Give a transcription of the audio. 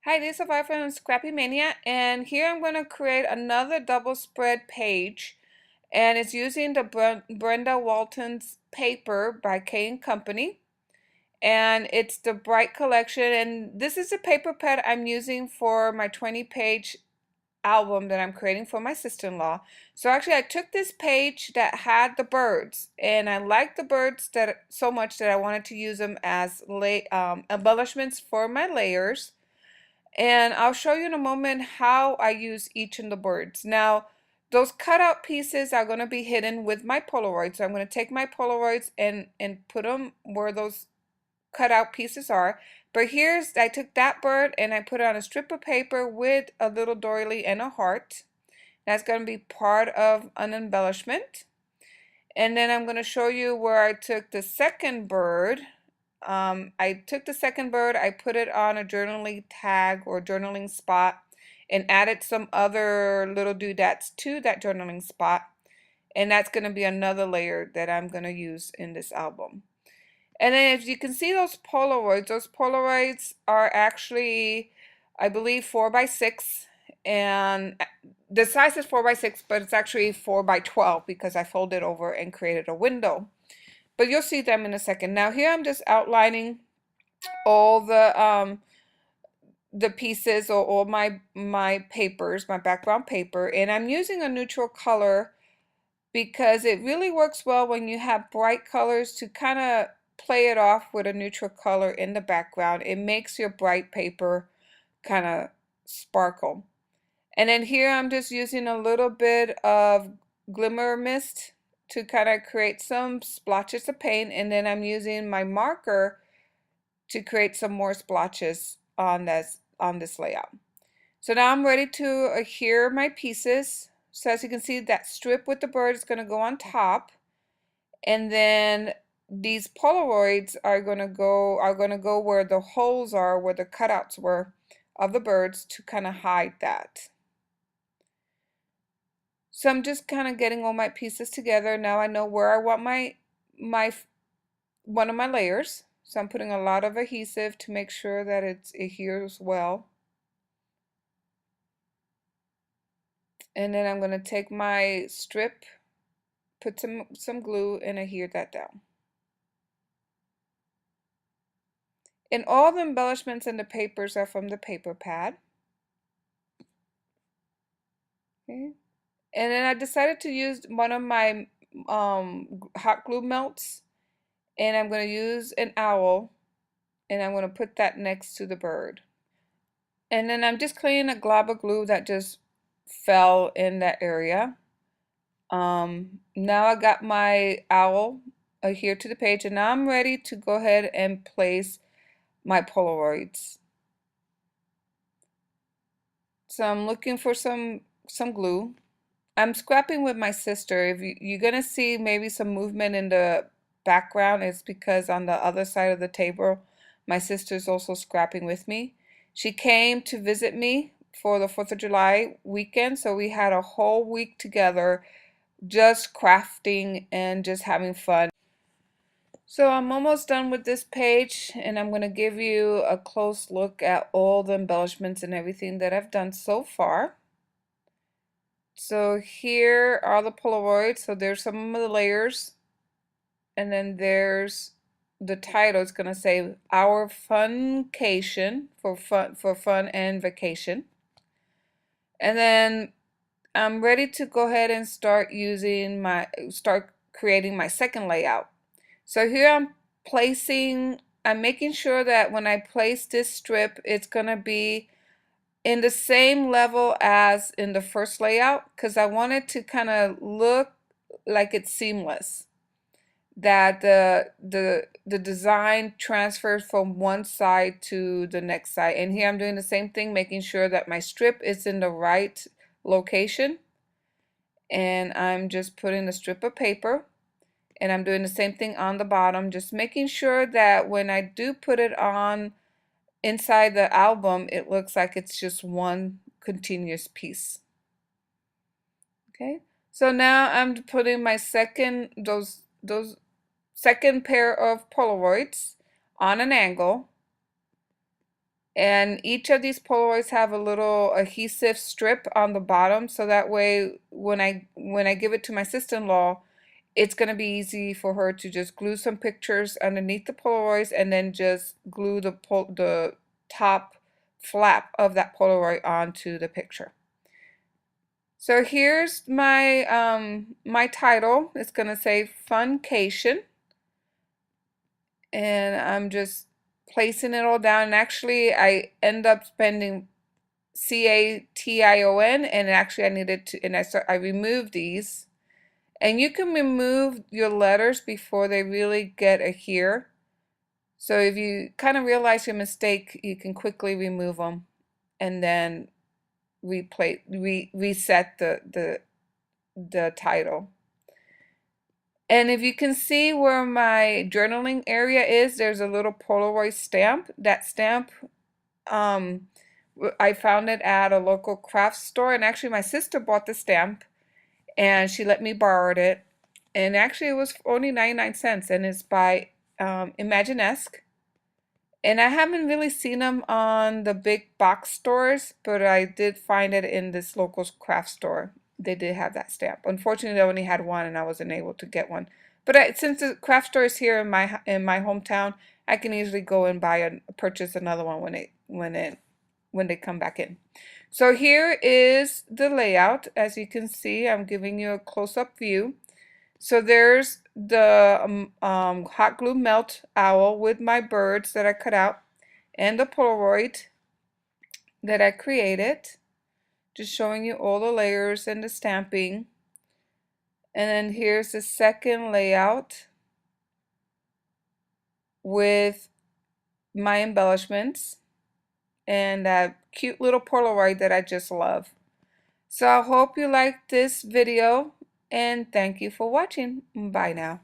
Hi, this is Survivor from Scrappy Mania, and here I'm going to create another double spread page, and it's using the Brenda Walton's paper by K&Company, and it's the Bright Collection, and this is a paper pad I'm using for my 20-page album that I'm creating for my sister-in-law. So actually, I took this page that had the birds, and I liked the birds that so much that I wanted to use them as embellishments for my layers. And I'll show you in a moment how I use each of the birds. Now, those cutout pieces are going to be hidden with my Polaroid. So I'm going to take my Polaroids and put them where those cutout pieces are. But I took that bird and I put it on a strip of paper with a little doily and a heart. That's going to be part of an embellishment. And then I'm going to show you where I took the second bird. I took the second bird, I put it on a journaling tag or journaling spot and added some other little doodads to that journaling spot. And that's going to be another layer that I'm going to use in this album. And then if you can see those Polaroids are actually, I believe, 4x6. And the size is 4x6, but it's actually 4x12 because I folded over and created a window. But you'll see them in a second. Now here I'm just outlining all the pieces or all my papers, my background paper, and I'm using a neutral color because it really works well when you have bright colors to kind of play it off with a neutral color in the background. It makes your bright paper kind of sparkle. And then here I'm just using a little bit of glimmer mist to kind of create some splotches of paint, and then I'm using my marker to create some more splotches on this layout. So now I'm ready to adhere my pieces. So as you can see, that strip with the bird is going to go on top, and then these Polaroids are going to go where the holes are, where the cutouts were of the birds, to kind of hide that. So I'm just kind of getting all my pieces together. Now I know where I want my one of my layers. So I'm putting a lot of adhesive to make sure that it adheres well. And then I'm going to take my strip, put some glue, and adhere that down. And all the embellishments and the papers are from the paper pad. Okay. And then I decided to use one of my hot glue melts, and I'm going to use an owl, and I'm going to put that next to the bird. And then I'm just cleaning a glob of glue that just fell in that area. Now I got my owl adhered to the page, and now I'm ready to go ahead and place my Polaroids. So I'm looking for some glue. I'm scrapping with my sister. If you're gonna see maybe some movement in the background, it's because on the other side of the table, my sister's also scrapping with me. She came to visit me for the 4th of July weekend, so we had a whole week together just crafting and just having fun. So I'm almost done with this page, and I'm going to give you a close look at all the embellishments and everything that I've done so far. So here are the Polaroids. So there's some of the layers, and then there's the title. It's going to say Our Funcation, for fun and vacation. And then I'm ready to go ahead and start creating my second layout. So here I'm making sure that when I place this strip, it's going to be in the same level as in the first layout, because I want it to kind of look like it's seamless, that the design transfers from one side to the next side. And here I'm doing the same thing, making sure that my strip is in the right location. And I'm just putting a strip of paper, and I'm doing the same thing on the bottom, just making sure that when I do put it on inside the album, it looks like it's just one continuous piece. Okay, so now I'm putting my those second pair of Polaroids on an angle, And each of these Polaroids have a little adhesive strip on the bottom, so that way when I give it to my sister-in-law, it's going to be easy for her to just glue some pictures underneath the Polaroids and then just glue the top flap of that Polaroid onto the picture. So here's my my title. It's going to say Funcation, and I'm just placing it all down. And actually, I end up spending Cation, and actually I needed to, and I removed these. And you can remove your letters before they really get adhere. So if you kind of realize your mistake, you can quickly remove them and then reset the title. And if you can see where my journaling area is, there's a little Polaroid stamp. That stamp, I found it at a local craft store, and actually my sister bought the stamp and she let me borrow it. And actually it was only 99 cents, and it's by Imaginesque. And I haven't really seen them on the big box stores, but I did find it in this local craft store. They did have that stamp. Unfortunately, they only had one, and I wasn't able to get one. But since the craft store is here in my hometown, I can easily go and purchase another one when they come back in. So here is the layout. As you can see, I'm giving you a close-up view. So there's the hot glue melt owl with my birds that I cut out, and the Polaroid that I created, just showing you all the layers and the stamping. And then here's the second layout with my embellishments and that cute little Polaroid that I just love. So I hope you liked this video, and thank you for watching. Bye now.